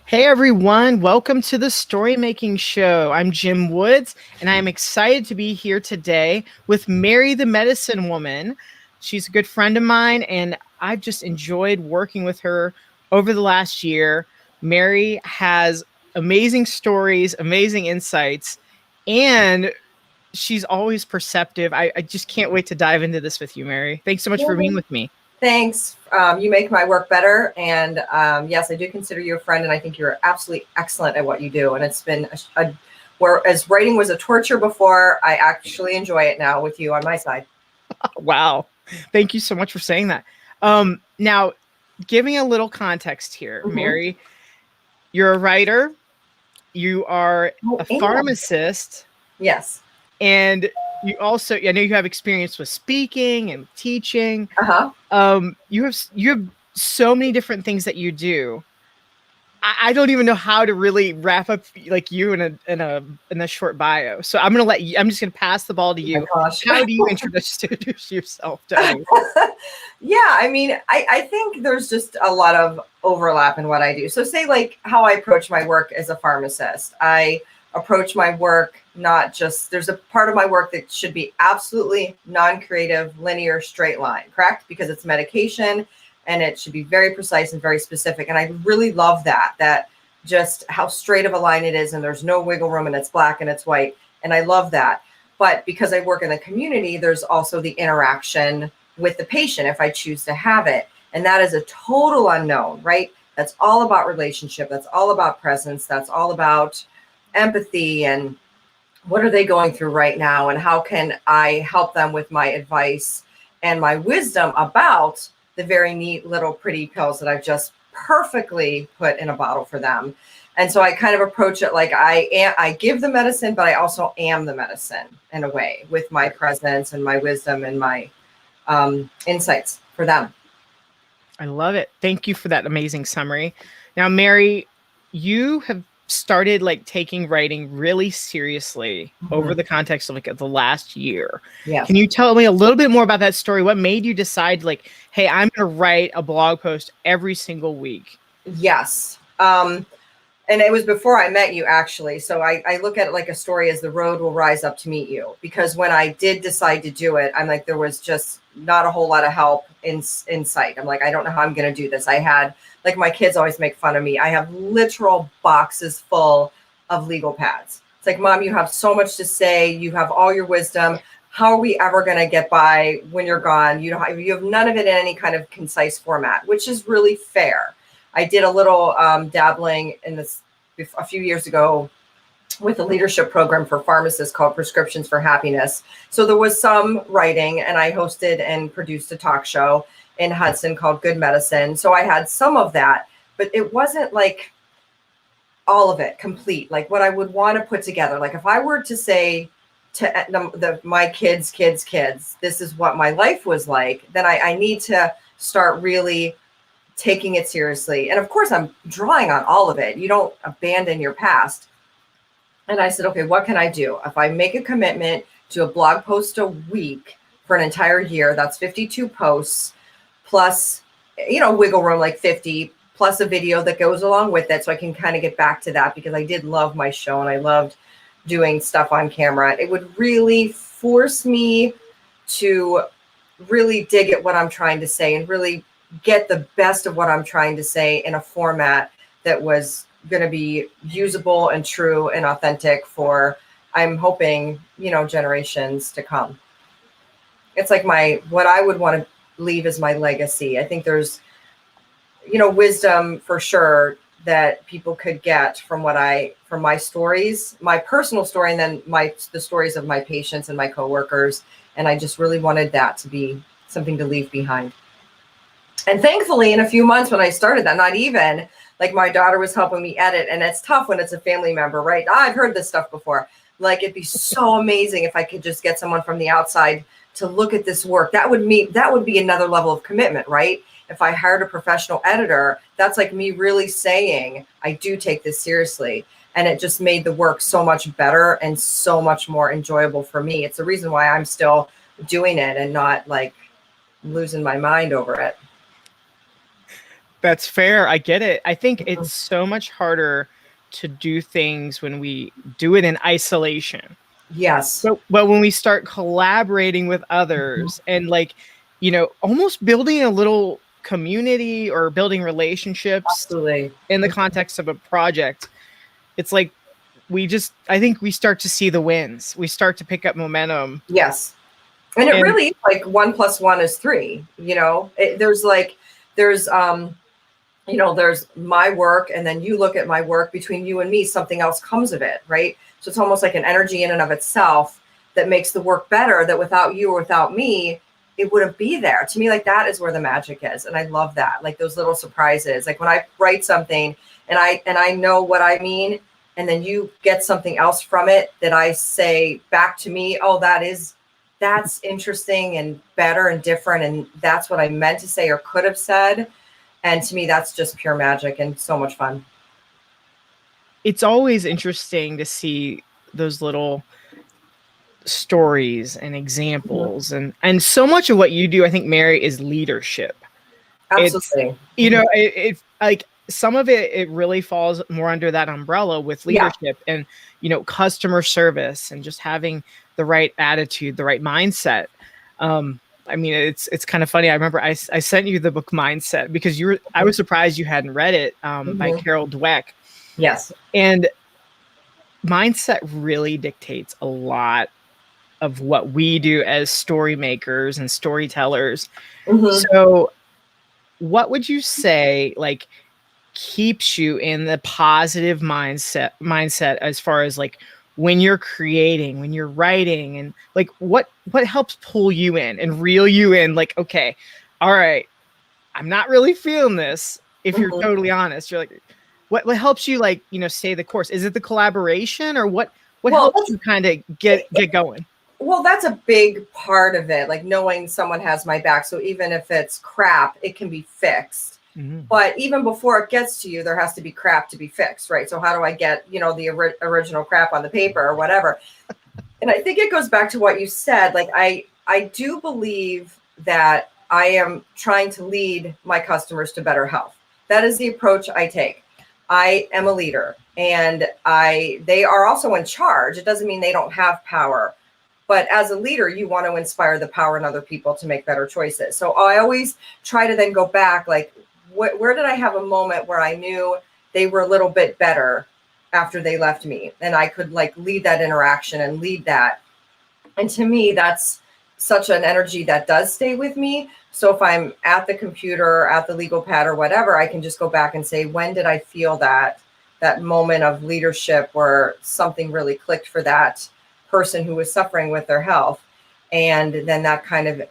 Hey everyone, welcome to the StoryMaking Show. I'm Jim Woods, and I am excited to be here today with Mary the Medicine Woman. She's a good friend of mine, and I've just enjoyed working with her over the last year. Mary has amazing stories, amazing insights, and she's always perceptive. I just can't wait to dive into this with you, Mary. Thanks so much for being with me. Thanks. You make my work better. And yes, I do consider you a friend, and I think you're absolutely excellent at what you do. And it's been whereas writing was a torture before, I actually enjoy it now with you on my side. Wow. Thank you so much for saying that. Now, giving a little context here, Mary, you're a writer, you are a pharmacist. Yes. And you also, I know you have experience with speaking and teaching. You have so many different things that you do. I don't even know how to really wrap up like you in a short bio. So I'm just gonna pass the ball to you. Oh my gosh. How do you introduce yourself to others? Yeah, I mean, I think there's just a lot of overlap in what I do. So say like how I approach my work as a pharmacist. I approach my work not just, there's a part of my work that should be absolutely non-creative, linear, straight line, correct? Because it's medication and it should be very precise and very specific. And I really love that just how straight of a line it is, and there's no wiggle room, and it's black and it's white. And I love that. But because I work in the community, there's also the interaction with the patient if I choose to have it. And that is a total unknown, right? That's all about relationship. That's all about presence. That's all about empathy and what are they going through right now, and how can I help them with my advice and my wisdom about the very neat little pretty pills that I've just perfectly put in a bottle for them. And so I kind of approach it like I give the medicine, but I also am the medicine in a way with my presence and my wisdom and my insights for them. I love it. Thank you for that amazing summary. Now, Mary, you have started like taking writing really seriously over the context of like the last year. Yes. Can you tell me a little bit more about that story? What made you decide like, hey, I'm going to write a blog post every single week? Yes. And it was before I met you, actually. So I look at it like a story as the road will rise up to meet you. Because when I did decide to do it, I'm like, there was just not a whole lot of help in sight. I'm like, I don't know how I'm going to do this. I had, like, my kids always make fun of me. I have literal boxes full of legal pads. It's like, Mom, you have so much to say. You have all your wisdom. How are we ever going to get by when you're gone? You have none of it in any kind of concise format, which is really fair. I did a little dabbling in this a few years ago with a leadership program for pharmacists called Prescriptions for Happiness. So there was some writing, and I hosted and produced a talk show in Hudson called Good Medicine. So I had some of that, but it wasn't like all of it complete, like what I would want to put together. Like if I were to say to my kids, this is what my life was like, then I need to start really taking it seriously. And of course, I'm drawing on all of it. You don't abandon your past. And I said, okay, what can I do? If I make a commitment to a blog post a week for an entire year, that's 52 posts plus, wiggle room, like 50, plus a video that goes along with it. So I can kind of get back to that, because I did love my show and I loved doing stuff on camera. It would really force me to really dig at what I'm trying to say and really get the best of what I'm trying to say in a format that was going to be usable and true and authentic for, I'm hoping, generations to come. It's like what I would want to leave as my legacy. I think there's, wisdom for sure that people could get from my stories, my personal story, and then the stories of my patients and my coworkers. And I just really wanted that to be something to leave behind. And thankfully, in a few months when I started that, not even, like, my daughter was helping me edit. And it's tough when it's a family member, right? I've heard this stuff before. Like, it'd be so amazing if I could just get someone from the outside to look at this work. That would be another level of commitment, right? If I hired a professional editor, that's like me really saying, I do take this seriously. And it just made the work so much better and so much more enjoyable for me. It's the reason why I'm still doing it and not like losing my mind over it. That's fair. I get it. I think it's so much harder to do things when we do it in isolation. Yes. But when we start collaborating with others and like, almost building a little community or building relationships Absolutely. in the context of a project, it's like I think we start to see the wins. We start to pick up momentum. Yes. And it really is like 1 + 1 is 3, there's there's my work, and then you look at my work. Between you and me, something else comes of it, right? So it's almost like an energy in and of itself that makes the work better, that without you or without me, it wouldn't be there. To me, like, that is where the magic is. And I love that. Like those little surprises, like when I write something and I know what I mean, and then you get something else from it that I say back to me, oh, that's interesting and better and different. And that's what I meant to say or could have said. And to me, that's just pure magic and so much fun. It's always interesting to see those little stories and examples. And so much of what you do, I think, Mary, is leadership. Absolutely. It's, like some of it really falls more under that umbrella with leadership and, customer service and just having the right attitude, the right mindset. I mean, it's kind of funny. I remember I sent you the book Mindset because I was surprised you hadn't read it, by Carol Dweck. Yes. And mindset really dictates a lot of what we do as story makers and storytellers. So what would you say, like, keeps you in the positive mindset as far as like when you're creating, when you're writing, and like what helps pull you in and reel you in? Like, okay, all right, I'm not really feeling this. If you're totally honest, you're like, what helps you, like, stay the course? Is it the collaboration, or what helps you kind of get going? Well, that's a big part of it. Like knowing someone has my back. So even if it's crap, it can be fixed. But even before it gets to you, there has to be crap to be fixed, right? So how do I get, the original crap on the paper or whatever? And I think it goes back to what you said. Like, I do believe that I am trying to lead my customers to better health. That is the approach I take. I am a leader, and they are also in charge. It doesn't mean they don't have power. But as a leader, you want to inspire the power in other people to make better choices. So I always try to then go back, like, where did I have a moment where I knew they were a little bit better after they left me, and I could like lead that interaction and lead that. And to me, that's such an energy that does stay with me. So if I'm at the computer, at the legal pad or whatever, I can just go back and say, when did I feel that moment of leadership where something really clicked for that person who was suffering with their health? And then that kind of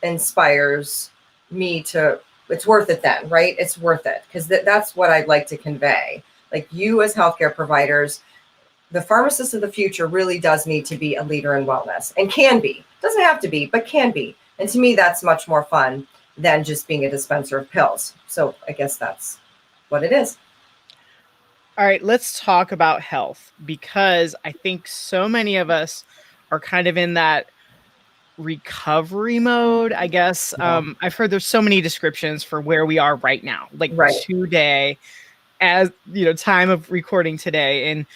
inspires me to, it's worth it then, right? It's worth it. Because that's what I'd like to convey. Like, you as healthcare providers, the pharmacist of the future really does need to be a leader in wellness, and can be. Doesn't have to be, but can be. And to me, that's much more fun than just being a dispenser of pills. So I guess that's what it is. All right, let's talk about health, because I think so many of us are kind of in that recovery mode, I guess. I've heard there's so many descriptions for where we are right now, like today, as time of recording today, and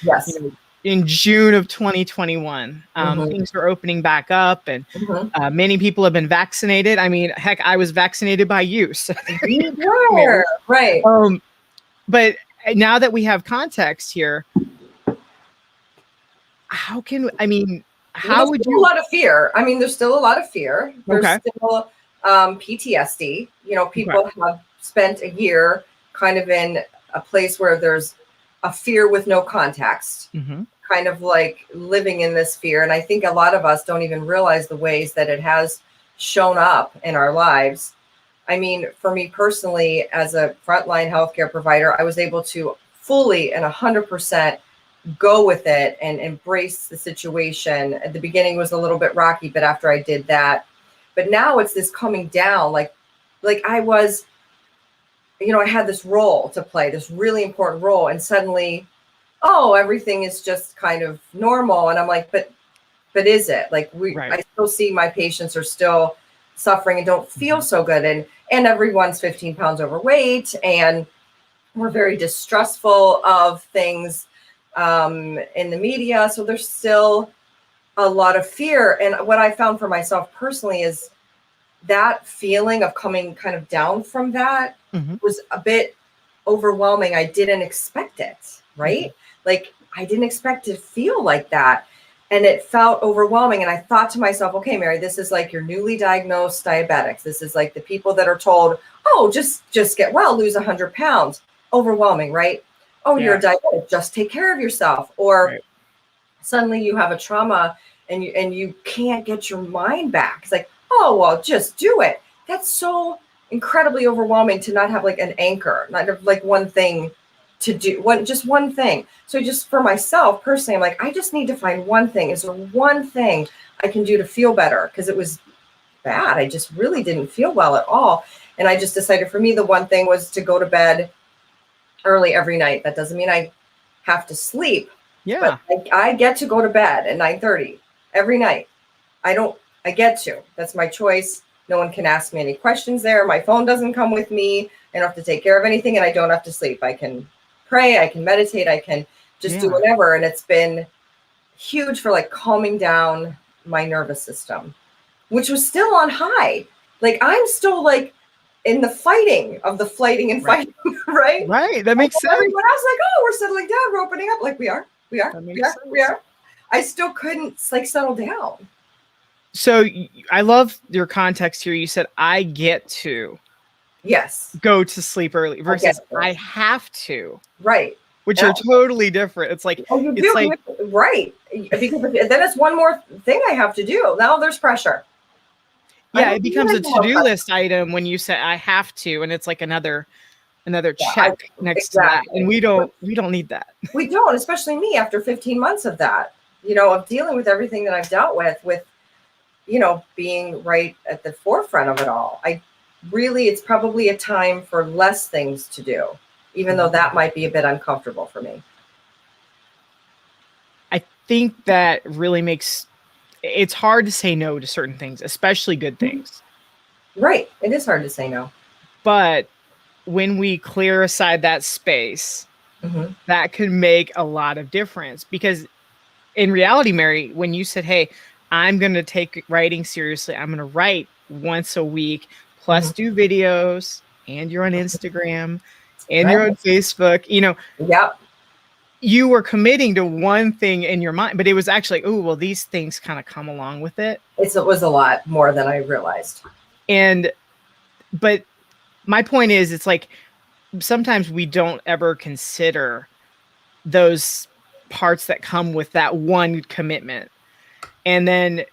in June of 2021, things are opening back up, and many people have been vaccinated. I mean, heck, I was vaccinated by you. So you were, right. But now that we have context here, how would you? A lot of fear. I mean, there's still a lot of fear. There's still PTSD. People have spent a year kind of in a place where there's a fear with no context, kind of like living in this fear. And I think a lot of us don't even realize the ways that it has shown up in our lives. I mean, for me personally, as a frontline healthcare provider, I was able to fully and 100% go with it and embrace the situation. At the beginning was a little bit rocky, but after I did that, but now it's this coming down, like I was, I had this role to play, this really important role. And suddenly, everything is just kind of normal. And I'm like, but is it? Like I still see my patients are still suffering and don't feel so good. And everyone's 15 pounds overweight, and we're very distrustful of things in the media. So there's still a lot of fear. And what I found for myself personally is that feeling of coming kind of down from that was a bit overwhelming. I didn't expect it, right? Like I didn't expect to feel like that. And it felt overwhelming. And I thought to myself, okay, Mary, this is like your newly diagnosed diabetics. This is like the people that are told, oh, just get well, lose 100 pounds. Overwhelming, right? Oh, you're a diabetic, just take care of yourself. Or suddenly you have a trauma and you can't get your mind back. It's like, oh, well, just do it. That's so incredibly overwhelming to not have like an anchor, not have like one thing to do, just one thing. So just for myself personally, I'm like, I just need to find one thing. Is there one thing I can do to feel better? Because it was bad. I just really didn't feel well at all. And I just decided for me, the one thing was to go to bed early every night. That doesn't mean I have to sleep. Yeah. But I get to go to bed at 9:30 every night. I get to. That's my choice. No one can ask me any questions there. My phone doesn't come with me. I don't have to take care of anything, and I don't have to sleep. I can pray, I can meditate, I can just do whatever. And it's been huge for like calming down my nervous system, which was still on high. Like I'm still like in the fighting of the flighting and fighting, right? Right. That makes sense. Everyone else like, oh, we're settling down, we're opening up. Like we are. I still couldn't like settle down. So I love your context here. You said, I get to go to sleep early versus I have to. Right. Which are totally different. It's like, it's like, right. Because then it's one more thing I have to do. Now there's pressure. Yeah. It becomes a to-do list item when you say I have to, and it's like another check next to that. And we don't need that. We don't, especially me after 15 months of that, of dealing with everything that I've dealt with, being right at the forefront of it all. It's probably a time for less things to do, even though that might be a bit uncomfortable for me. I think that really it's hard to say no to certain things, especially good things. Right. It is hard to say no. But when we clear aside that space, that could make a lot of difference. Because in reality, Mary, when you said, hey, I'm going to take writing seriously, I'm going to write once a week, plus do videos, and you're on Instagram, and you're on Facebook, you were committing to one thing in your mind, but it was actually, oh, well, these things kind of come along with it. It was a lot more than I realized. But my point is, it's like, sometimes we don't ever consider those parts that come with that one commitment. And then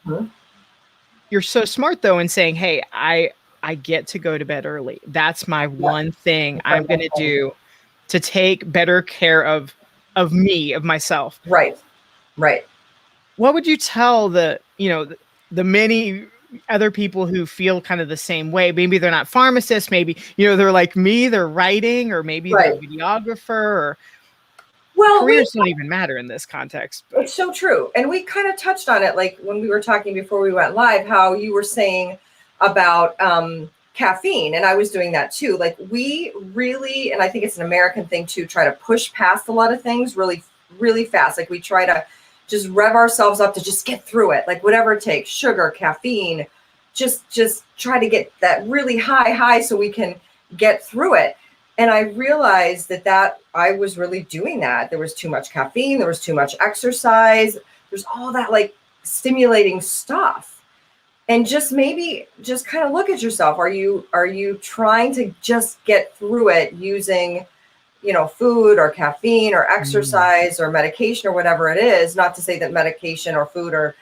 you're so smart though in saying, hey, I get to go to bed early. That's my one thing I'm going to do to take better care of me, of myself. Right. What would you tell the many other people who feel kind of the same way? Maybe they're not pharmacists. Maybe, they're like me, they're writing, or maybe they're a videographer, or careers don't even matter in this context. But. It's so true. And we kind of touched on it, like when we were talking before we went live, how you were saying about caffeine. And I was doing that too. Like we really, and I think it's an American thing too, try to push past a lot of things really, really fast. Like we try to just rev ourselves up to just get through it. Like whatever it takes, sugar, caffeine, just try to get that really high so we can get through it. And I realized that I was really doing that. There was too much caffeine. There was too much exercise. There's all that like stimulating stuff. And just kind of look at yourself. Are you trying to just get through it using, food or caffeine or exercise or medication or whatever it is? Not to say that medication or food or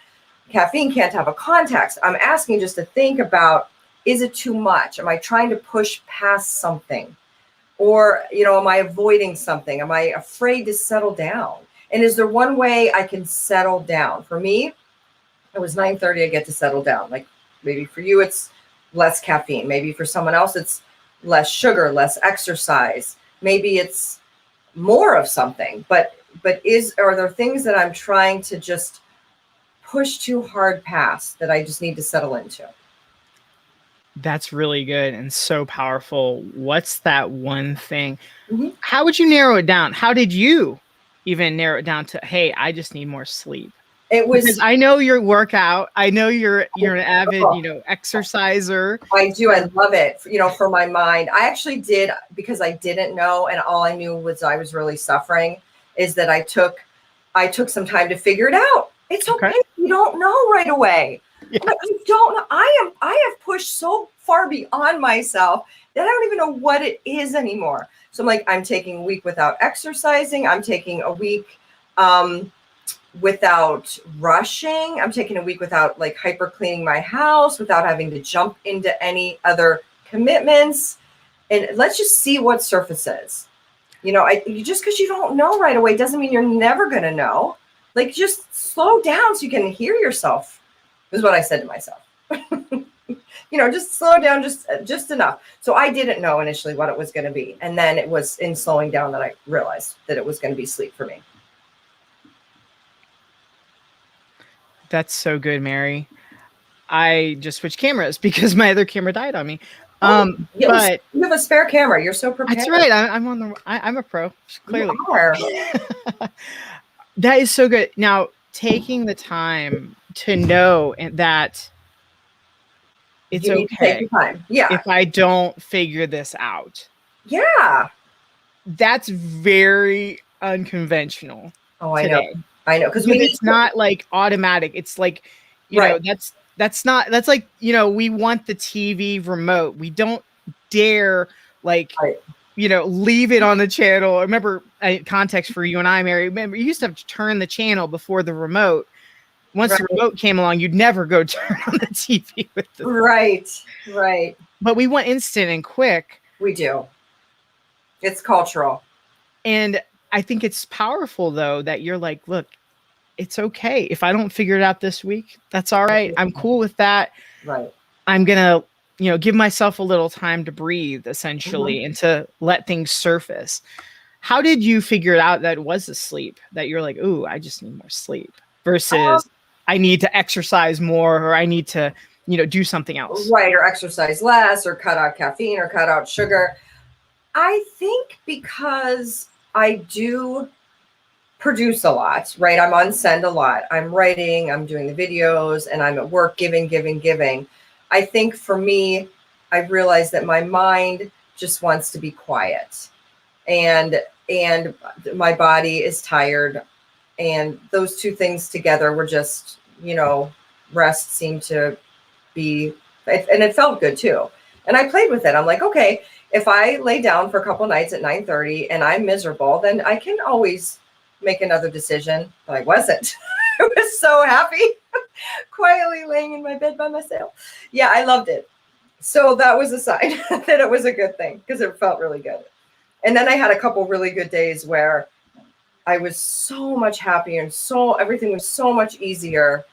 caffeine can't have a context. I'm asking just to think about, is it too much? Am I trying to push past something? Or, am I avoiding something? Am I afraid to settle down? And is there one way I can settle down? For me, it was 9:30, I get to settle down. Like maybe for you, it's less caffeine. Maybe for someone else, it's less sugar, less exercise. Maybe it's more of something. But are there things that I'm trying to just push too hard past that I just need to settle into? That's really good and so powerful. What's that one thing? Mhm. How would you narrow it down? How did you even narrow it down to, hey, I just need more sleep? It Because was, I know your workout. I know you're an avid, oh, exerciser. I do. I love it, for my mind. I actually did, because I didn't know, and all I knew was I was really suffering, is that I took some time to figure it out. It's Okay. okay. You don't know right away. Yeah. I'm like, you don't know. I have pushed so far beyond myself that I don't even know what it is anymore. So I'm like, I'm taking a week without exercising. I'm taking a week without rushing. I'm taking a week without like hyper cleaning my house, without having to jump into any other commitments. And let's just see what surfaces. Just because you don't know right away doesn't mean you're never going to know. Like, just slow down so you can hear yourself, is what I said to myself. Just slow down just enough. So I didn't know initially what it was going to be. And then it was in slowing down that I realized that it was going to be sleep for me. That's so good, Mary. I just switched cameras because my other camera died on me. Oh, But you have a spare camera. You're so prepared. that's right. I'm a pro, clearly. You are. That is so good. Now, taking the time to know that it's You need to take okay your time. Yeah. if I don't figure this out. Yeah. That's very unconventional Oh, I know. today. I know. Because It's not like automatic. It's like, right. that's like, we want the TV remote. We don't dare like, Right. Leave it on the channel. Remember, context for you and I, Mary, remember you used to have to turn the channel before the remote. Once Right. the remote came along, you'd never go turn on the TV with the Right. But we want instant and quick. We do. It's cultural. And I think it's powerful though that you're like, look, it's okay. If I don't figure it out this week, that's all right. I'm cool with that. Right. I'm going to, give myself a little time to breathe essentially and to let things surface. How did you figure it out that it was asleep, that you're like, ooh, I just need more sleep versus I need to exercise more or I need to, do something else? Right. Or exercise less or cut out caffeine or cut out sugar. I think because I do produce a lot, right? I'm on send a lot. I'm writing, I'm doing the videos, and I'm at work giving. I think for me, I realized that my mind just wants to be quiet. And my body is tired. And those two things together were just, rest seemed to be, and it felt good too. And I played with it. I'm like, okay, if I lay down for a couple nights at 9:30 and I'm miserable, then I can always make another decision. But I wasn't. I was so happy, quietly laying in my bed by myself. Yeah, I loved it. So that was a sign that it was a good thing because it felt really good. And then I had a couple really good days where I was so much happier and everything was so much easier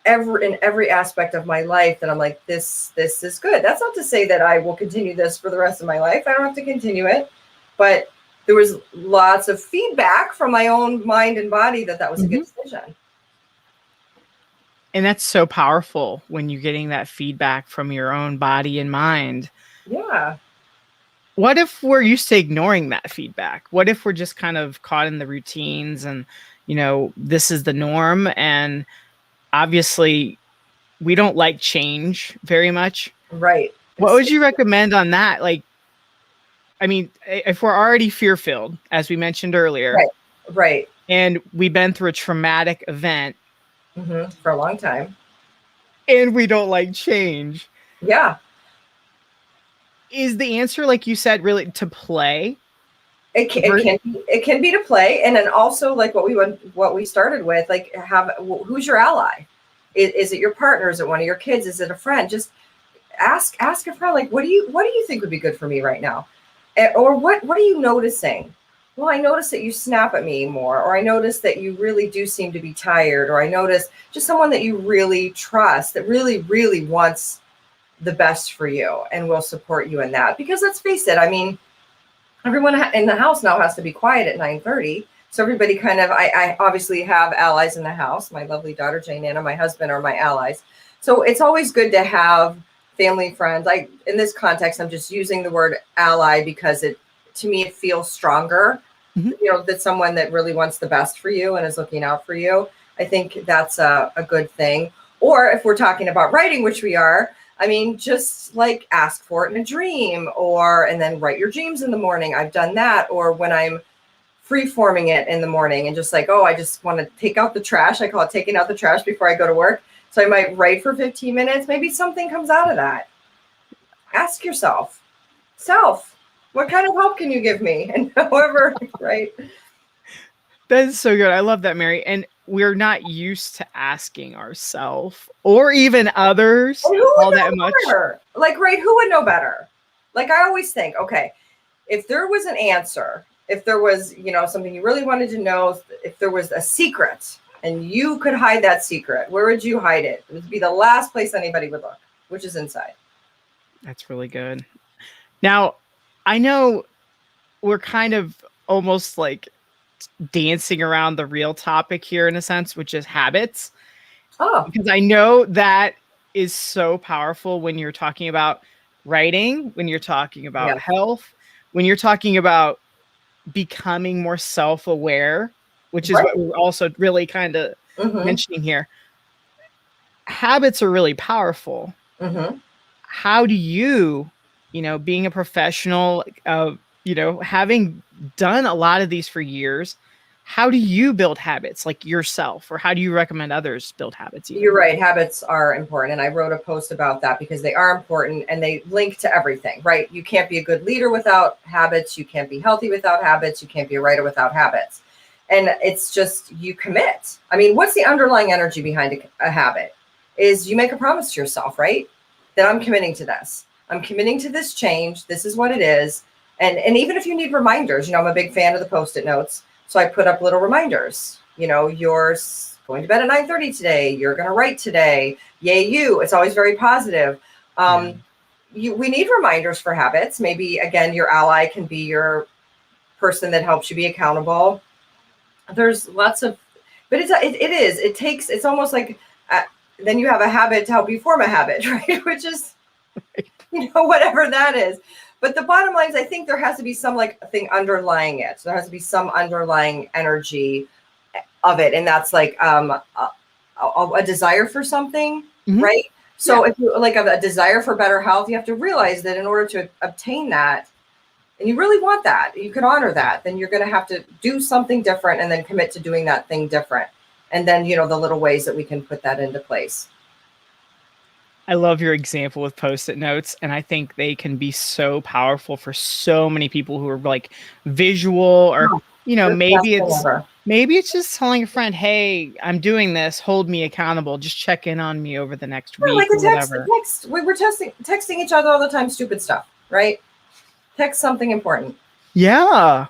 in every aspect of my life that I'm like, this is good. That's not to say that I will continue this for the rest of my life. I don't have to continue it, but there was lots of feedback from my own mind and body that was a good decision. And that's so powerful when you're getting that feedback from your own body and mind. Yeah. What if we're used to ignoring that feedback? What if we're just kind of caught in the routines and, this is the norm? And obviously we don't like change very much. Right. What would you recommend on that? Like, I mean, if we're already fear-filled, as we mentioned earlier, right, and we've been through a traumatic event for a long time, and we don't like change. Yeah. Is the answer, like you said, really to play? It can be to play, and then also like what we started with, like who's your ally? Is it your partner? Is it one of your kids? Is it a friend? Just ask a friend, like, what do you think would be good for me right now? Or what are you noticing? Well, I notice that you snap at me more, or I notice that you really do seem to be tired, or I notice just someone that you really trust that really, really wants the best for you and will support you in that. Because let's face it, I mean, everyone in the house now has to be quiet at 9:30. So everybody kind of, I obviously have allies in the house. My lovely daughter, Jane Anna, my husband are my allies. So it's always good to have family, friends. In this context, I'm just using the word ally because to me, it feels stronger. Mhm. You know, that someone that really wants the best for you and is looking out for you. I think that's a good thing. Or if we're talking about writing, which we are, I mean, just like ask for it in a dream, and then write your dreams in the morning. I've done that. Or when I'm free forming it in the morning and just like, oh, I just want to take out the trash. I call it taking out the trash before I go to work. So I might write for 15 minutes. Maybe something comes out of that. Ask yourself, what kind of help can you give me? And however, right. That is so good. I love that, Mary. And we're not used to asking ourselves or even others all that much. Like, right, who would know better? Like, I always think, okay, if there was an answer, if there was, something you really wanted to know, if there was a secret and you could hide that secret, where would you hide it? It would be the last place anybody would look, which is inside. That's really good. Now, I know we're kind of almost like dancing around the real topic here in a sense, which is habits. Oh, because I know that is so powerful when you're talking about writing, when you're talking about health, when you're talking about becoming more self-aware, which is what we're also really kind of mentioning here. Habits are really powerful. How do you, being a professional, having done a lot of these for years, how do you build habits like yourself, or how do you recommend others build habits? You're right. Habits are important. And I wrote a post about that because they are important and they link to everything, right? You can't be a good leader without habits. You can't be healthy without habits. You can't be a writer without habits. And it's just, you commit. I mean, what's the underlying energy behind a habit? Is you make a promise to yourself, right? That I'm committing to this. I'm committing to this change. This is what it is. And even if you need reminders, I'm a big fan of the Postit notes. So I put up little reminders, you're going to bed at 9:30 today. You're going to write today. Yay, you. It's always very positive. We need reminders for habits. Maybe, again, your ally can be your person that helps you be accountable. There's lots of, but it's almost like then you have a habit to help you form a habit, right? Which is, whatever that is. But the bottom line is, I think there has to be some thing underlying it. So there has to be some underlying energy of it. And that's like a desire for something, right? So if you have a desire for better health, you have to realize that in order to obtain that, and you really want that, you can honor that, then you're going to have to do something different and then commit to doing that thing different. And then, the little ways that we can put that into place. I love your example with Post-it notes, and I think they can be so powerful for so many people who are like visual, or maybe it's just telling a friend, "Hey, I'm doing this. Hold me accountable. Just check in on me over the next week." Like a text. We were texting each other all the time, stupid stuff, right? Text something important. Yeah,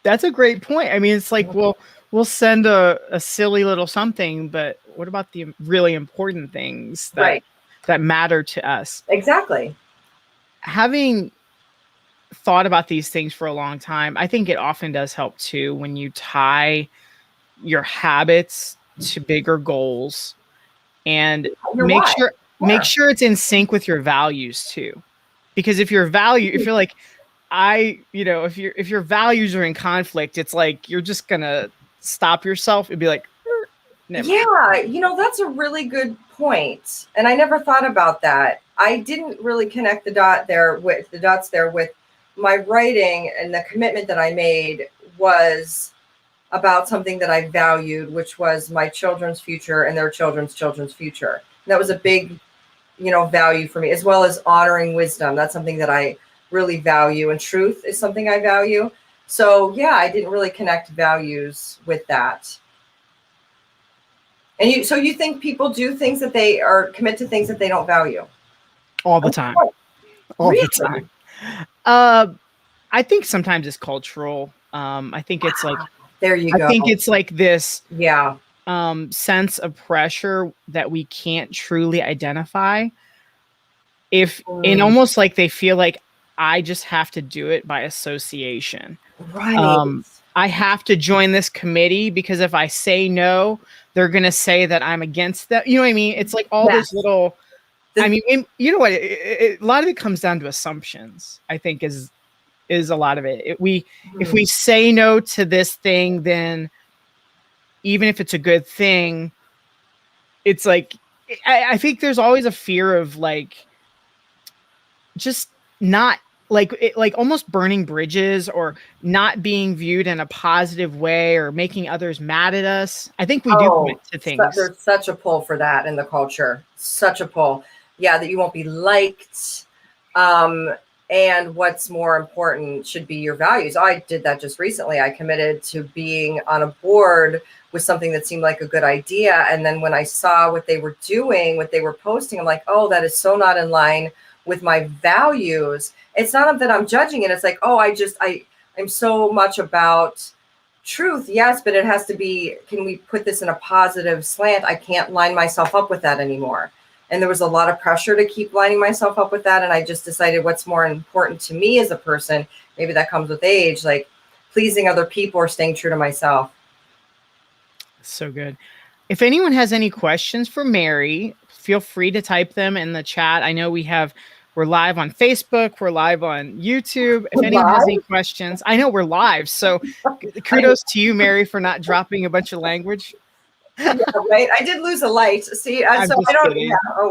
that's a great point. I mean, it's like, we'll send a silly little something, but what about the really important things that matter to us? Exactly. Having thought about these things for a long time, I think it often does help too when you tie your habits to bigger goals and make sure it's in sync with your values too. Because if you're like, if your values are in conflict, it's like you're just gonna stop yourself and be like, never. Yeah, that's a really good point. And I never thought about that. I didn't really connect the dots there with my writing, and the commitment that I made was about something that I valued, which was my children's future and their children's future. And that was a big, value for me, as well as honoring wisdom. That's something that I really value, and truth is something I value. So yeah, I didn't really connect values with that. And you think people do things that they are commit to things that they don't value? All the time. All the time. I think sometimes it's cultural. I think it's like, there you go. I think it's like this Yeah. Sense of pressure that we can't truly identify. And almost like they feel like I just have to do it by association. Right. I have to join this committee because if I say no, they're going to say that I'm against that. You know what I mean? It's like all those little I mean, you know what? A lot of it comes down to assumptions, I think is a lot of it. If we say no to this thing, then even if it's a good thing, it's like, I think there's always a fear of like, just not like almost burning bridges or not being viewed in a positive way or making others mad at us. I think we do commit to things. There's such a pull for that in the culture. Such a pull. Yeah, that you won't be liked. And what's more important should be your values. I did that just recently. I committed to being on a board with something that seemed like a good idea. And then when I saw what they were doing, what they were posting, I'm like, oh, that is so not in line with my values. It's not that I'm judging it. It's like, oh, I'm so much about truth. Yes, but it has to be, can we put this in a positive slant? I can't line myself up with that anymore. And there was a lot of pressure to keep lining myself up with that. And I just decided what's more important to me as a person, maybe that comes with age, like pleasing other people or staying true to myself. So good. If anyone has any questions for Mary, feel free to type them in the chat. I know we're live on Facebook. We're live on YouTube. If anyone has any questions, I know we're live. So kudos to you, Mary, for not dropping a bunch of language. Yeah, right. I did lose a light. See, so I don't. Yeah, oh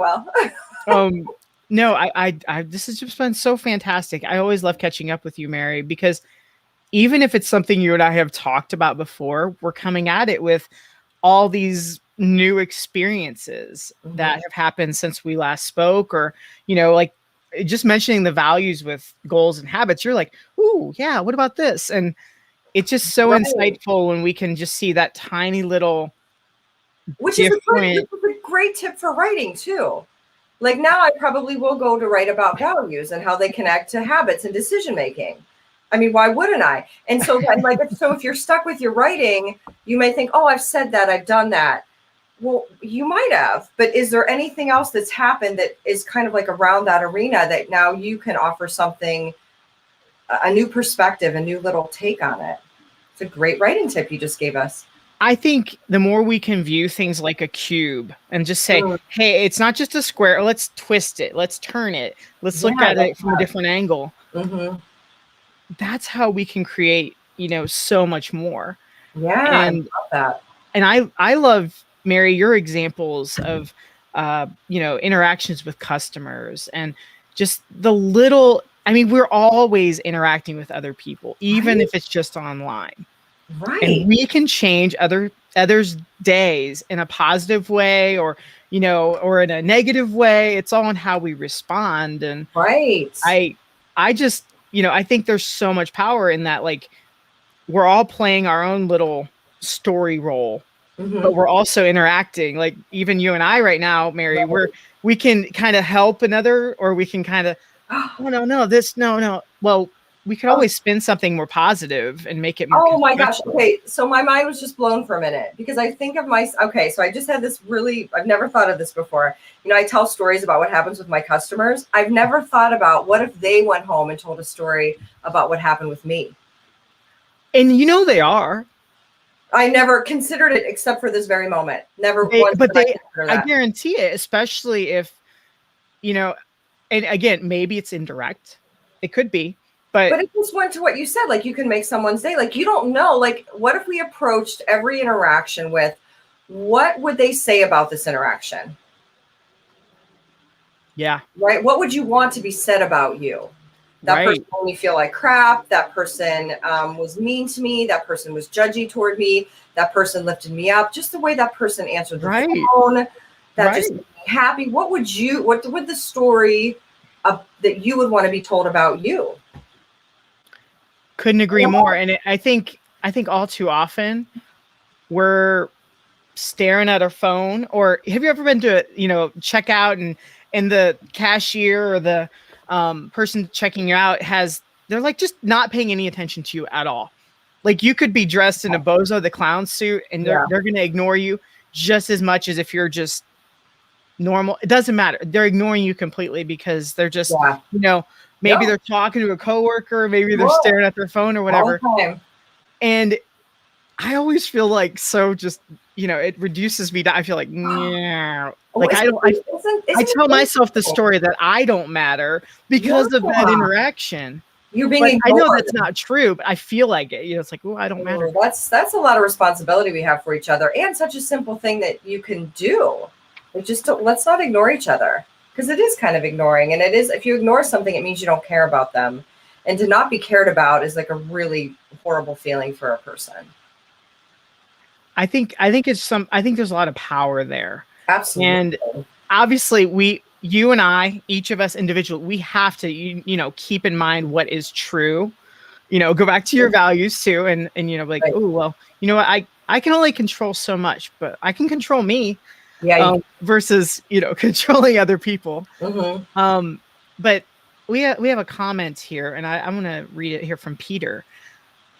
well. No, I this has just been so fantastic. I always love catching up with you, Mary, because even if it's something you and I have talked about before, we're coming at it with all these new experiences that have happened since we last spoke, or like just mentioning the values with goals and habits. You're like, ooh, yeah, what about this? And it's just so insightful when we can just see that tiny little. Which is a great tip for writing too. Like now I probably will go to write about values and how they connect to habits and decision making. I mean, why wouldn't I? And so so if you're stuck with your writing, you may think, oh, I've said that, I've done that. Well, you might have, but is there anything else that's happened that is kind of like around that arena that now you can offer something, a new perspective, a new little take on it? It's a great writing tip you just gave us. I think the more we can view things like a cube and just say, hey, it's not just a square. Let's twist it. Let's turn it. Let's look at it from a different angle. That's how we can create, so much more. Yeah, and, I love that. And I love, Mary, your examples of, interactions with customers and just the little, we're always interacting with other people, even if it's just online. Right. And we can change others' days in a positive way or in a negative way. It's all in how we respond. And I just, I think there's so much power in that. Like, we're all playing our own little story role, but we're also interacting. Like even you and I right now, Mary, we can kind of help another, or we can kind of, no. Well, we could always spin something more positive and make it more. Oh my gosh. Okay. So my mind was just blown for a minute because I think of so I just had this I've never thought of this before. I tell stories about what happens with my customers. I've never thought about what if they went home and told a story about what happened with me. And they are. I never considered it except for this very moment. Never. I guarantee it, especially if, and again, maybe it's indirect. It could be. But it just went to what you said, like you can make someone's day. Like you don't know, like what if we approached every interaction with, what would they say about this interaction? Yeah. Right. What would you want to be said about you? That person made me feel like crap. That person was mean to me. That person was judgy toward me. That person lifted me up. Just the way that person answered the phone. That just made me happy. What would the story that you would want to be told about you? Couldn't agree more. And I think all too often we're staring at our phone. Or have you ever been to check out and the cashier or the person checking you out they're like just not paying any attention to you at all. Like you could be dressed in a Bozo the Clown suit and they're going to ignore you just as much as if you're just normal. It doesn't matter. They're ignoring you completely because they're just, maybe they're talking to a coworker, maybe they're staring at their phone or whatever. And I always feel like so just, it reduces me to, I feel like, yeah, Oh, like I don't, I isn't tell it myself the wonderful? story that I don't matter because of that Yeah. interaction. You're being But I know ignored. that's not true, but I feel like it. It's like, oh, I don't matter. That's a lot of responsibility we have for each other, and such a simple thing that you can do. We just don't, let's not ignore each other, because it is kind of ignoring, and it is, if you ignore something, it means you don't care about them, and to not be cared about is like a really horrible feeling for a person. I think there's a lot of power there. And Absolutely. obviously you and I, each of us individually, we have to, keep in mind what is true, go back to your values too. And, like, Right. oh, well, you know what? I can only control so much, but I can control me, Yeah. versus, controlling other people. Mm-hmm. But we have a comment here, and I'm going to read it here from Peter.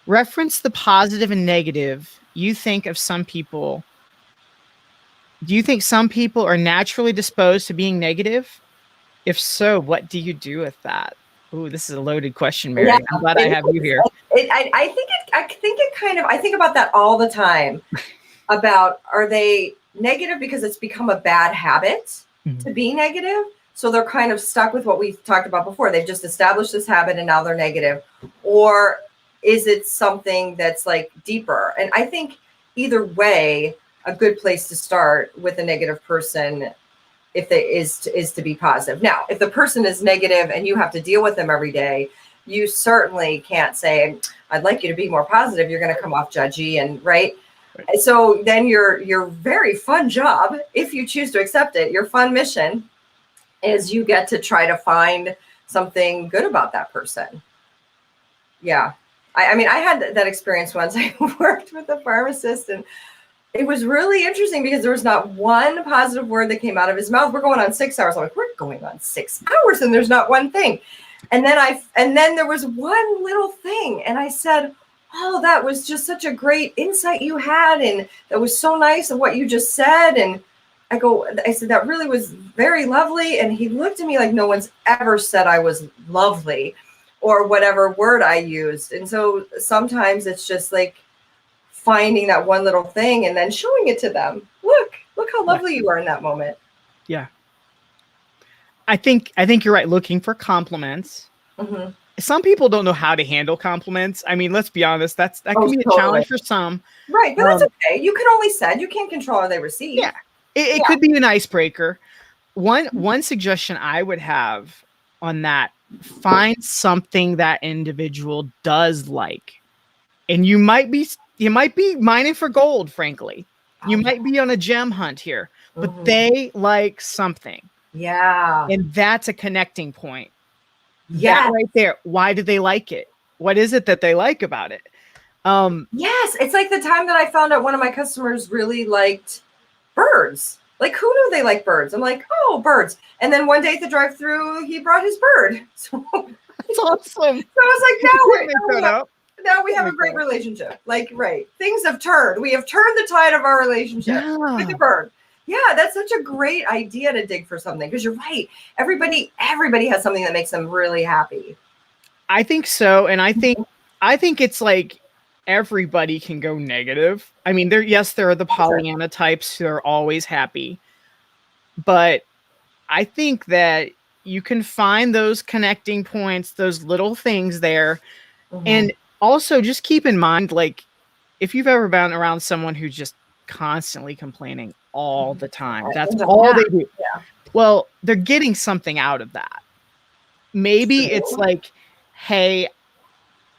Reference the positive and negative you think of some people. Do you think some people are naturally disposed to being negative? If so, what do you do with that? Ooh, this is a loaded question, Yeah, Mary. I'm glad I have you here. I think it kind of, I think about that all the time, about, are they negative because it's become a bad habit to be negative? So they're kind of stuck with what we talked about before. They've just established this habit and now they're negative. Or is it something that's like deeper? And I think either way, a good place to start with a negative person, if they is to be positive. Now, if the person is negative and you have to deal with them every day, you certainly can't say, I'd like you to be more positive. You're going to come off judgy, and right. So then your very fun job, if you choose to accept it, your fun mission is you get to try to find something good about that person. Yeah. I mean, I had that experience once. I worked with a pharmacist, and it was really interesting because there was not one positive word that came out of his mouth. We're going on 6 hours. I'm like, we're going on 6 hours, and there's not one thing. And then there was one little thing, and I said, oh, that was just such a great insight you had, and that was so nice of what you just said. And I said, that really was very lovely. And he looked at me like no one's ever said I was lovely, or whatever word I used. And so sometimes it's just like finding that one little thing and then showing it to them. Look how lovely you are in that moment. Yeah. I think you're right. Looking for compliments. Mm-hmm. Some people don't know how to handle compliments. I mean, let's be honest. That can be a challenge for some. Right. But that's okay. You can only send. You can't control how they receive. Yeah. It could be an icebreaker. One suggestion I would have on that, find something that individual does like. And you might be mining for gold, frankly. You might be on a gem hunt here, but they like something. Yeah. And that's a connecting point. Yeah. That right there. Why do they like it? What is it that they like about it? Yes. It's like the time that I found out one of my customers really liked birds. Like, who knew they like birds? I'm like, oh, birds. And then one day at the drive-thru, he brought his bird. So that's awesome. So I was like, now we have a great relationship. Like, right. Things have turned. We have turned the tide of our relationship with the bird. Yeah, that's such a great idea to dig for something, because you're right. Everybody has something that makes them really happy. I think so. And I think it's like everybody can go negative. I mean, there are the Pollyanna types who are always happy. But I think that you can find those connecting points, those little things there. Mm-hmm. And also just keep in mind, like, if you've ever been around someone who's just constantly complaining all the time, that's all they do. Yeah. Well, they're getting something out of that. Maybe it's like, hey,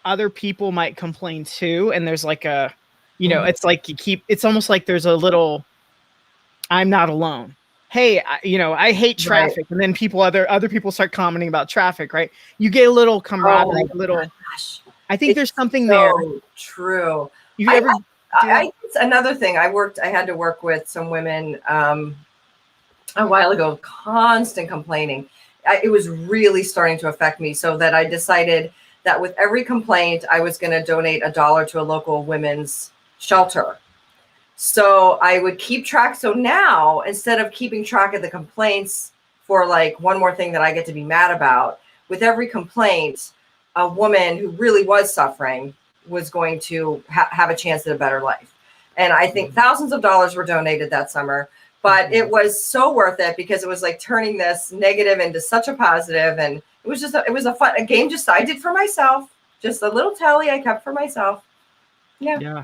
other people might complain too. And there's like a, it's like it's almost like there's a little, I'm not alone. Hey, I hate traffic. Right. And then other people start commenting about traffic, right? You get a little camaraderie, gosh. I think there's something there. True. It's another thing. I had to work with some women a while ago, constant complaining. It was really starting to affect me, so that I decided that with every complaint, I was going to donate $1 to a local women's shelter. So I would keep track. So now, instead of keeping track of the complaints for like one more thing that I get to be mad about, with every complaint, a woman who really was suffering, was going to have a chance at a better life. And I think thousands of dollars were donated that summer, but it was so worth it because it was like turning this negative into such a positive. And it was just, it was a game just I did for myself, just a little tally I kept for myself. Yeah. Yeah.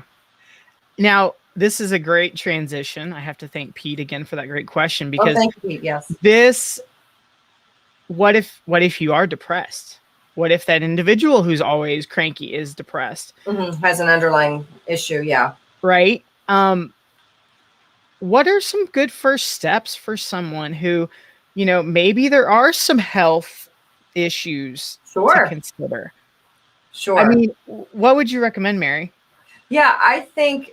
Now, this is a great transition. I have to thank Pete again for that great question, because thank you, Pete. Yes. What if you are depressed? What if that individual who's always cranky is depressed? Has an underlying issue. Yeah. Right. What are some good first steps for someone who, maybe there are some health issues to consider? Sure. I mean, what would you recommend, Mary? Yeah, I think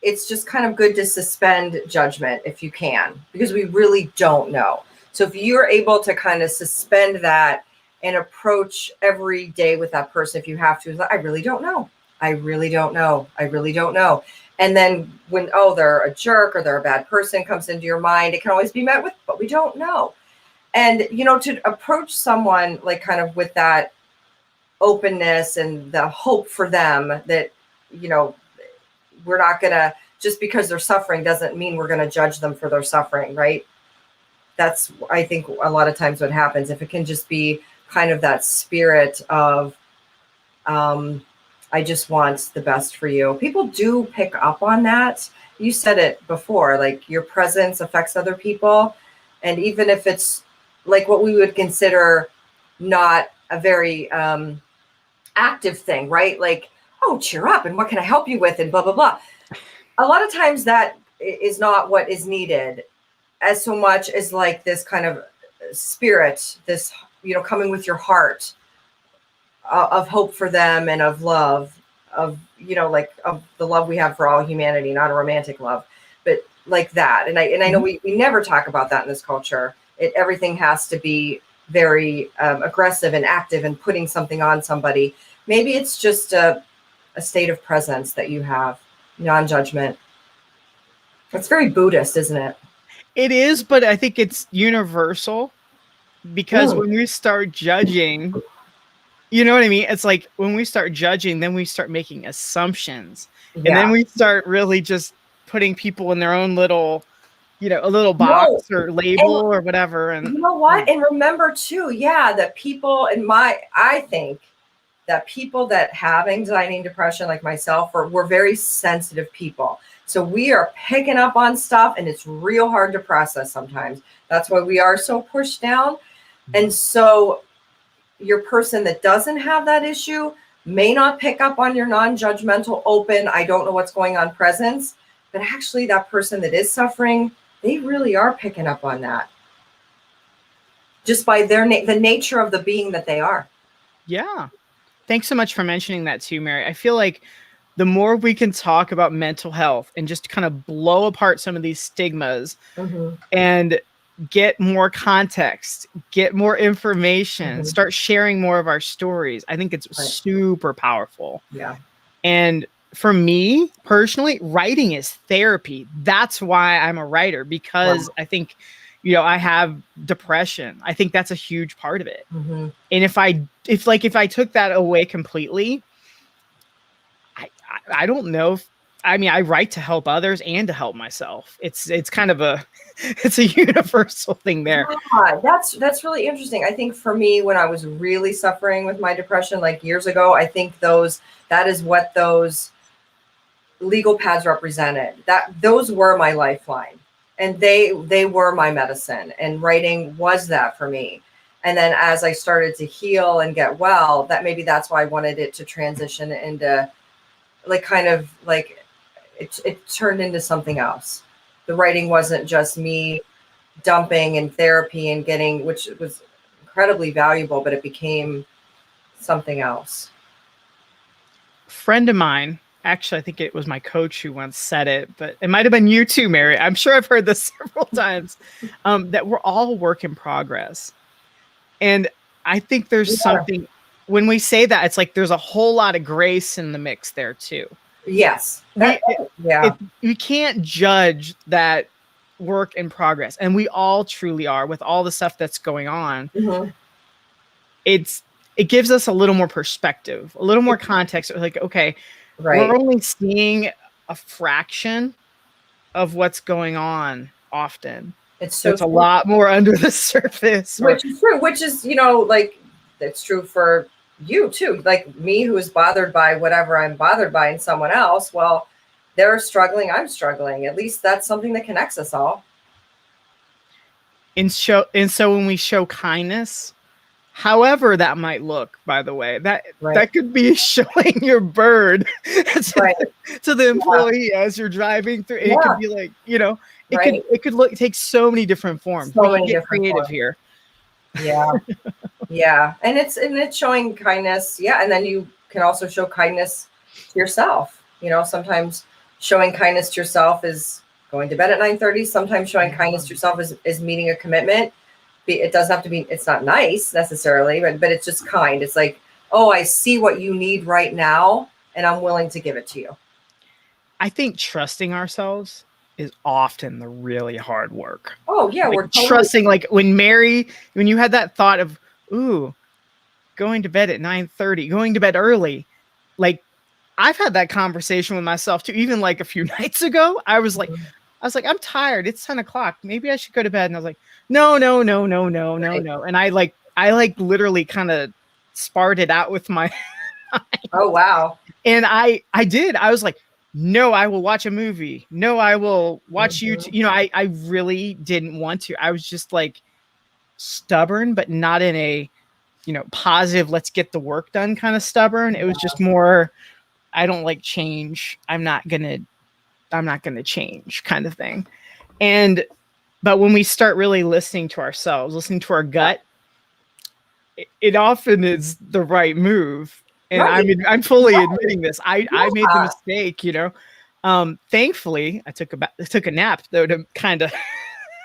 it's just kind of good to suspend judgment if you can, because we really don't know. So if you're able to kind of suspend that and approach every day with that person, if you have to, I really don't know. I really don't know. I really don't know. And then when, they're a jerk or they're a bad person comes into your mind, it can always be met with, but we don't know. And, to approach someone like kind of with that openness and the hope for them that, we're not going to, just because they're suffering doesn't mean we're going to judge them for their suffering, right? That's, I think, a lot of times what happens. If it can just be kind of that spirit of, I just want the best for you. People do pick up on that. You said it before, like your presence affects other people. And even if it's like what we would consider not a very active thing, right? Like, oh, cheer up, and what can I help you with, and blah, blah, blah. A lot of times that is not what is needed as so much as like this kind of spirit, this, coming with your heart of hope for them and of love, of, like of the love we have for all humanity, not a romantic love, but like that. And I know we never talk about that in this culture. Everything has to be very aggressive and active and putting something on somebody. Maybe it's just a state of presence that you have, non-judgment. It's very Buddhist, isn't it? It is, but I think it's universal, because when we start judging, you know what I mean? It's like when we start judging, then we start making assumptions, and then we start really just putting people in their own little, a little box or label or whatever. And you know what? And remember too, that people I think that people that have anxiety and depression, like myself, we're very sensitive people. So we are picking up on stuff, and it's real hard to process sometimes. That's why we are so pushed down. And so your person that doesn't have that issue may not pick up on your non-judgmental, open, I don't know what's going on presence, but actually that person that is suffering, they really are picking up on that just by the nature of the being that they are. Yeah. Thanks so much for mentioning that too, Mary. I feel like the more we can talk about mental health and just kind of blow apart some of these stigmas and get more context, get more information, start sharing more of our stories, I think it's super powerful. Yeah. And for me personally, writing is therapy. That's why I'm a writer, because I think, I have depression. I think that's a huge part of it. And if I took that away completely, I don't know I write to help others and to help myself. It's kind of it's a universal thing there. Yeah, that's really interesting. I think for me, when I was really suffering with my depression, like years ago, I think that is what those legal pads represented. Those were my lifeline, and they were my medicine, and writing was that for me. And then as I started to heal and get well, that's why I wanted it to transition into like kind of like it turned into something else. The writing wasn't just me dumping in therapy and getting, which was incredibly valuable, but it became something else. Friend of mine, actually, I think it was my coach who once said it, but it might've been you too, Mary. I'm sure I've heard this several times, that we're all work in progress. And I think there's something, when we say that, it's like there's a whole lot of grace in the mix there too. Yes. You can't judge that work in progress. And we all truly are, with all the stuff that's going on. it gives us a little more perspective, a little more context. Like, okay, Right. we're only seeing a fraction of what's going on often. It's so There's a true. lot more under the surface. Which is true, which is, like it's true for you too. Like me, who is bothered by whatever I'm bothered by in someone else. Well, they're struggling, I'm struggling. At least that's something that connects us all. And so when we show kindness, however that might look, by the way, that could be showing your bird to the employee as you're driving through. It could be like, it could take so many different forms. So we many can get different creative forms. here. Yeah. Yeah. And it's showing kindness. Yeah. And then you can also show kindness to yourself. Sometimes showing kindness to yourself is going to bed at 9:30. Sometimes showing kindness to yourself is meeting a commitment. It doesn't have to be, it's not nice necessarily, but it's just kind. It's like, oh, I see what you need right now, and I'm willing to give it to you. I think trusting ourselves is often the really hard work. Oh yeah, we're trusting. Like when you had that thought of, ooh, going to bed at 9:30, going to bed early, like I've had that conversation with myself too. Even like a few nights ago, I was like, I'm tired. It's 10 o'clock. Maybe I should go to bed. And I was like, no. And I literally kind of sparred it out with my mind. Oh, wow. And I did. I was like, no, I will watch a movie. No, I will watch YouTube. I really didn't want to. I was just like stubborn, but not in a, positive, let's get the work done kind of stubborn. It was just more, I don't like change. I'm not going to change kind of thing. But when we start really listening to ourselves, listening to our gut, it often is the right move. And I'm fully admitting this. I made the mistake, thankfully I took a nap though, to kind of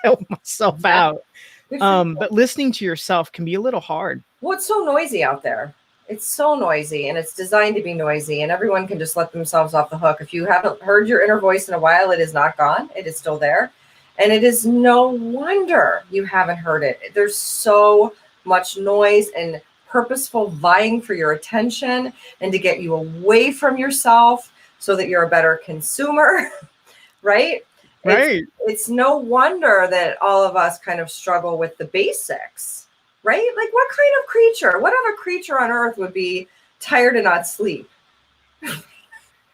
help myself out. But listening to yourself can be a little hard. Well, it's so noisy out there. It's so noisy, and it's designed to be noisy, and everyone can just let themselves off the hook. If you haven't heard your inner voice in a while, it is not gone. It is still there. And it is no wonder you haven't heard it. There's so much noise and purposeful vying for your attention and to get you away from yourself so that you're a better consumer, right? Right. It's no wonder that all of us kind of struggle with the basics, right? Like what other creature on earth would be tired and not sleep?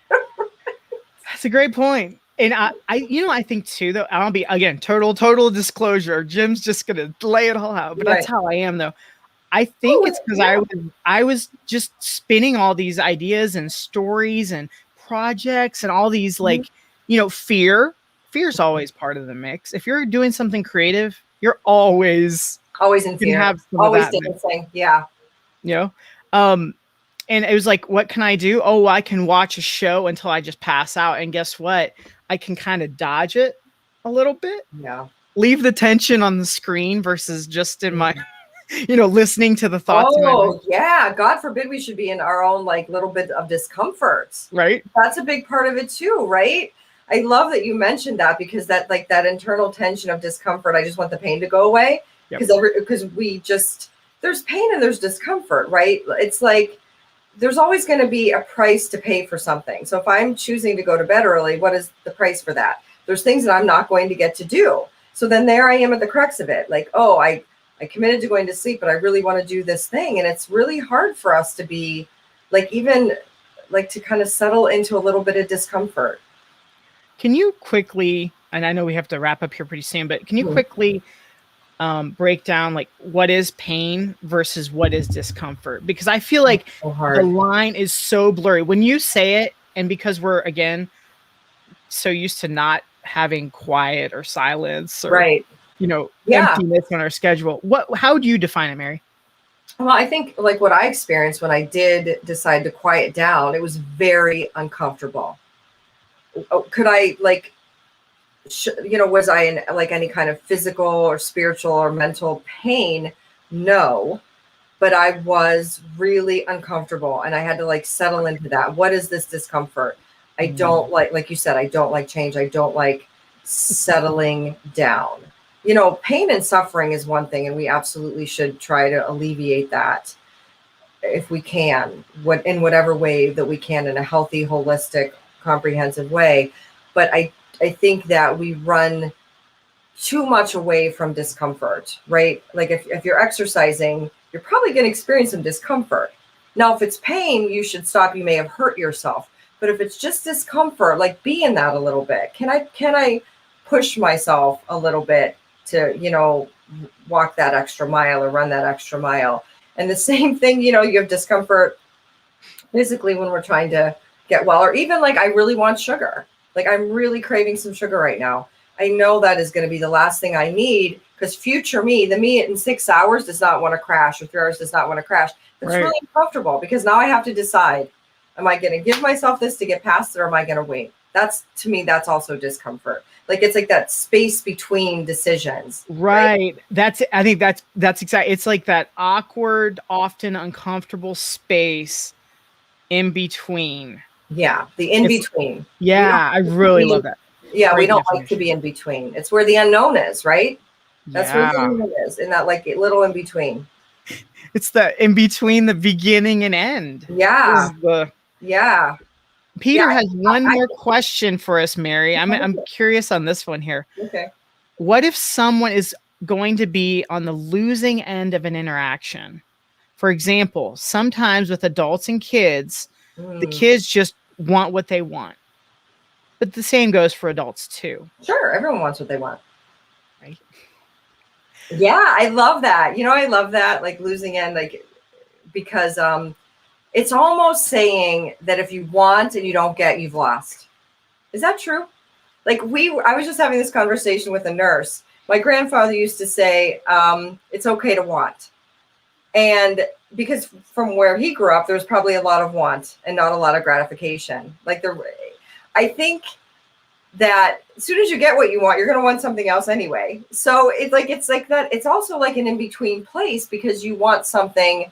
That's a great point. And I think too, though, I'll be, again, total disclosure. Jim's just going to lay it all out, but that's how I am though. I think it's because I was just spinning all these ideas and stories and projects and all these fear's always part of the mix. If you're doing something creative, you're always in fear, always dancing. Yeah. And it was like, what can I do? Oh, I can watch a show until I just pass out. And guess what? I can kind of dodge it a little bit. Yeah. Leave the tension on the screen versus just in my, listening to the thoughts. Oh, yeah. God forbid we should be in our own little bit of discomfort. Right. That's a big part of it too, right? I love that you mentioned that, because that internal tension of discomfort, I just want the pain to go away. Because there's pain and there's discomfort, right? It's like, there's always going to be a price to pay for something. So if I'm choosing to go to bed early, what is the price for that? There's things that I'm not going to get to do. So then there I am at the crux of it. Like, oh, I committed to going to sleep, but I really want to do this thing. And it's really hard for us to be to kind of settle into a little bit of discomfort. Can you quickly, and I know we have to wrap up here pretty soon, but can you quickly break down what is pain versus what is discomfort? Because I feel like the line is so blurry when you say it, and because we're again so used to not having quiet or silence or emptiness on our schedule. How do you define it, Mary? Well, I think what I experienced when I did decide to quiet down, it was very uncomfortable. Could I was I in any kind of physical or spiritual or mental pain? No, but I was really uncomfortable, and I had to settle into that. What is this discomfort? I don't like you said, I don't like change. I don't like settling down. Pain and suffering is one thing, and we absolutely should try to alleviate that. if we can, in whatever way that we can, in a healthy, holistic, comprehensive way. But I think that we run too much away from discomfort, right? Like if you're exercising, you're probably going to experience some discomfort. Now, if it's pain, you should stop. You may have hurt yourself. But if it's just discomfort, like be in that a little bit. Can I push myself a little bit to, walk that extra mile or run that extra mile? And the same thing, you have discomfort physically when we're trying to get well, or even like I really want sugar. Like I'm really craving some sugar right now. I know that is going to be the last thing I need, because future me, the me in 6 hours does not want to crash, or 3 hours does not want to crash. It's Right. really uncomfortable, because now I have to decide, am I going to give myself this to get past it, or am I going to wait? That's, to me, that's also discomfort. Like it's like that space between decisions. Right. I think that's exactly, it's like that awkward, often uncomfortable space in between. Yeah. The in between. Yeah, I really love that. Yeah. Great We don't like to definition. be in between. It's where the unknown is, right? That's where the Yeah. unknown is, in that like little in between. It's the in between the beginning and end. Yeah. Yeah. Peter Yeah. has one more question for us, Mary. I'm curious on this one here. Okay. What if someone is going to be on the losing end of an interaction? For example, sometimes with adults and kids, the kids just want what they want. But the same goes for adults too. Sure. Everyone wants what they want. Right. Yeah. I love that. I love that, like losing end, like, because it's almost saying that if you want and you don't get, you've lost. Is that true? Like I was just having this conversation with a nurse. My grandfather used to say, it's okay to want. And because from where he grew up, there was probably a lot of want and not a lot of gratification. I think that as soon as you get what you want, you're going to want something else anyway. So it's like that. It's also like an in-between place, because you want something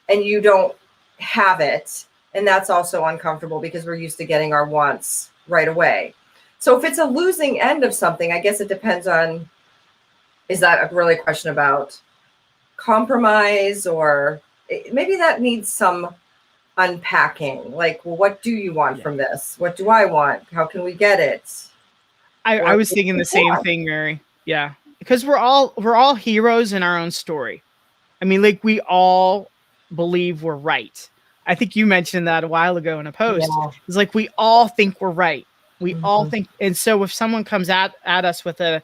and you don't have it. And that's also uncomfortable, because we're used to getting our wants right away. So if it's a losing end of something, I guess it depends on, is that really a question about compromise, or maybe that needs some unpacking? Like, well, what do you want from this? What do I want? How can we get it? I was thinking the same thing, Mary. Yeah. Because we're all heroes in our own story. I mean, like we all believe we're right. I think you mentioned that a while ago in a post. Yeah. It's like we all think we're right. We all think, and so if someone comes at us with a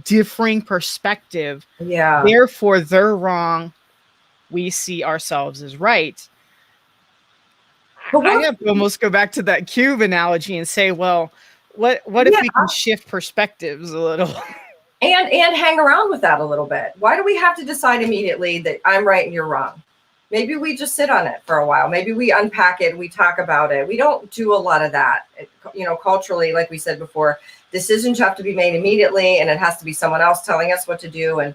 differing perspective, therefore they're wrong, we see ourselves as right. I have to almost go back to that cube analogy and say, well, what if we can shift perspectives a little? And hang around with that a little bit. Why do we have to decide immediately that I'm right and you're wrong? Maybe we just sit on it for a while. Maybe we unpack it. We talk about it. We don't do a lot of that. Culturally, like we said before, decisions have to be made immediately, and it has to be someone else telling us what to do. And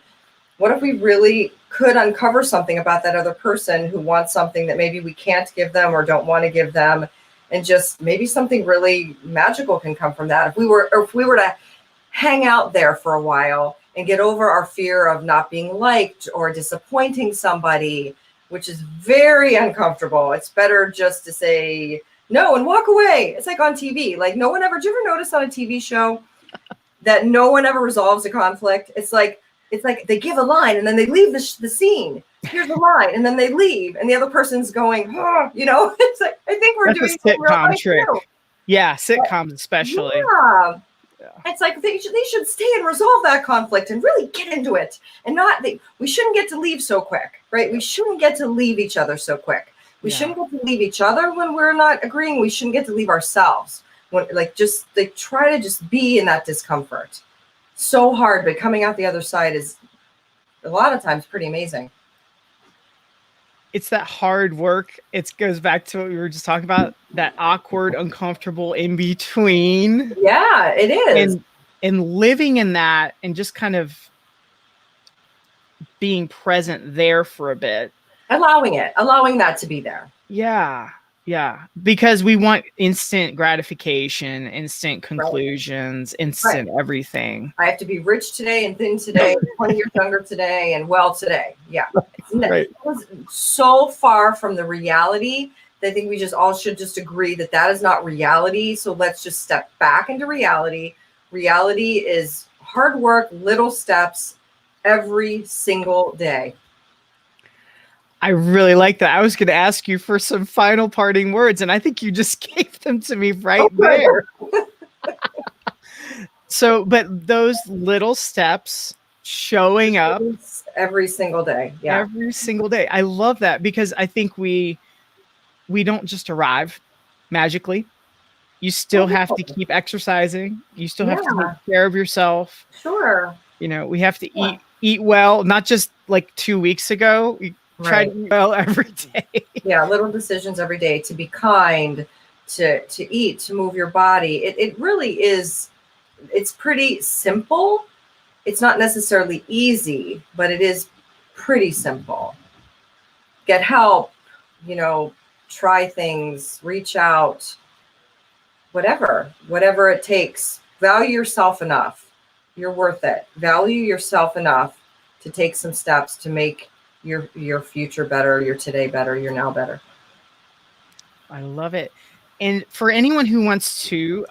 what if we really could uncover something about that other person who wants something that maybe we can't give them or don't want to give them, and just maybe something really magical can come from that. If we were to hang out there for a while and get over our fear of not being liked or disappointing somebody, which is very uncomfortable. It's better just to say no and walk away. It's like on TV. Like no one ever, do you ever notice on a TV show that no one ever resolves a conflict? It's like they give a line and then they leave the scene. Here's the line, and then they leave, and the other person's going, oh, It's like, I think we're doing a sitcom trick. Too. Yeah, sitcoms especially. Yeah. It's like they should stay and resolve that conflict and really get into it, and we shouldn't get to leave so quick, right? We shouldn't get to leave each other so quick. We shouldn't get to leave each other when we're not agreeing. We shouldn't get to leave ourselves when they try to just be in that discomfort. So hard, but coming out the other side is a lot of times pretty amazing. It's that hard work. It goes back to what we were just talking about, that awkward, uncomfortable in between. Yeah, it is. And living in that and just kind of being present there for a bit. Allowing that to be there. Yeah. Yeah, because we want instant gratification, instant Right. conclusions, instant everything. I have to be rich today and thin today, 20 years younger today, and well today. Yeah. Right. That was so far from the reality that I think we just all should just agree that that is not reality. So let's just step back into reality. Reality is hard work, little steps every single day. I really like that. I was going to ask you for some final parting words, and I think you just gave them to me right there. So, but those little steps showing up every single day. Yeah. Every single day. I love that because I think we don't just arrive magically. You still have to keep exercising. You still have to take care of yourself. Sure. You know, we have to eat well, not just like 2 weeks ago. We try to eat well every day. Yeah, little decisions every day, to be kind, to eat, to move your body. It really is, it's pretty simple. It's not necessarily easy, but it is pretty simple. Get help, you know, try things, reach out, whatever it takes. Value yourself enough. You're worth it. Value yourself enough to take some steps to make your future better, your today better, your now better. I love it. And for anyone who wants to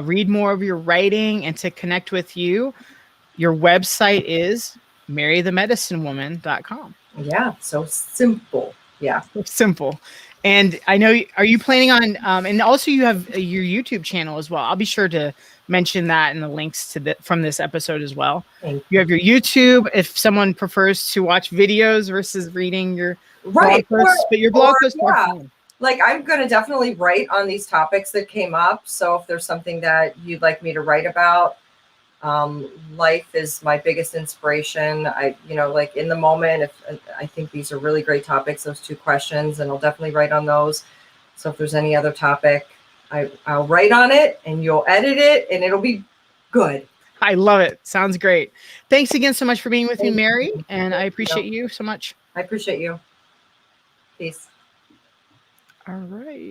read more of your writing and to connect with you, your website is marythemedicinewoman.com. Yeah, so simple. Yeah, so simple. And I know, are you planning on, and also you have your YouTube channel as well. I'll be sure to mention that in the links to from this episode as well. You have your YouTube if someone prefers to watch videos versus reading your blog posts, but your blog posts are fun. Like, I'm going to definitely write on these topics that came up. So if there's something that you'd like me to write about, life is my biggest inspiration. Like in the moment, if I think these are really great topics, those 2 questions, and I'll definitely write on those. So if there's any other topic, I'll write on it and you'll edit it and it'll be good. I love it. Sounds great. Thanks again so much for being with me, Mary. And I appreciate you so much. I appreciate you. Peace. All right.